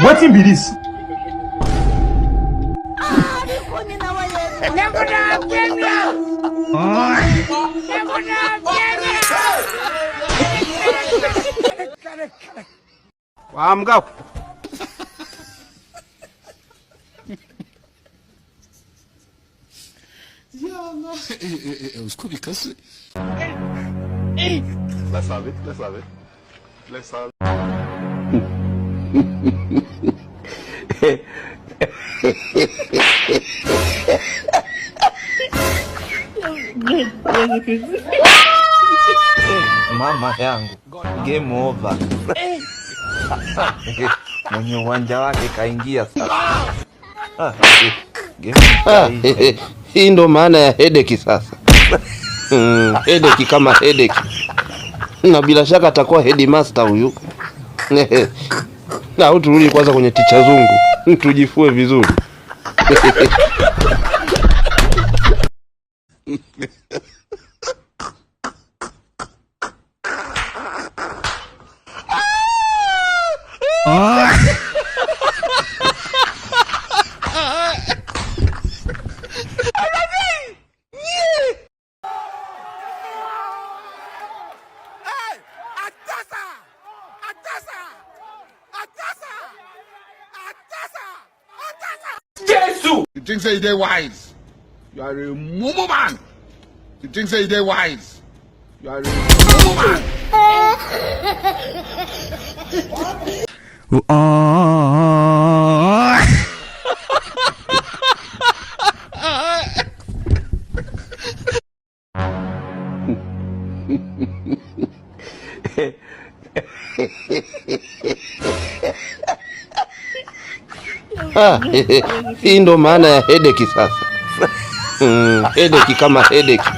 What be this? Amga. Let's have it. Mama yangu, game over. Mwenye uwanja wake kaingia sasa. Hii ndo maana ya headache sasa. Headache kama headache. Na bila shaka atakuwa headmaster huyu. Na turudi kwanza kwenye ticha zungu. Tujifue vizuri. You think say they wise? You are a mumu man. You think say they wise? You are a mumu man. Hii ndo maana ya headache sasa. Headache kama headache.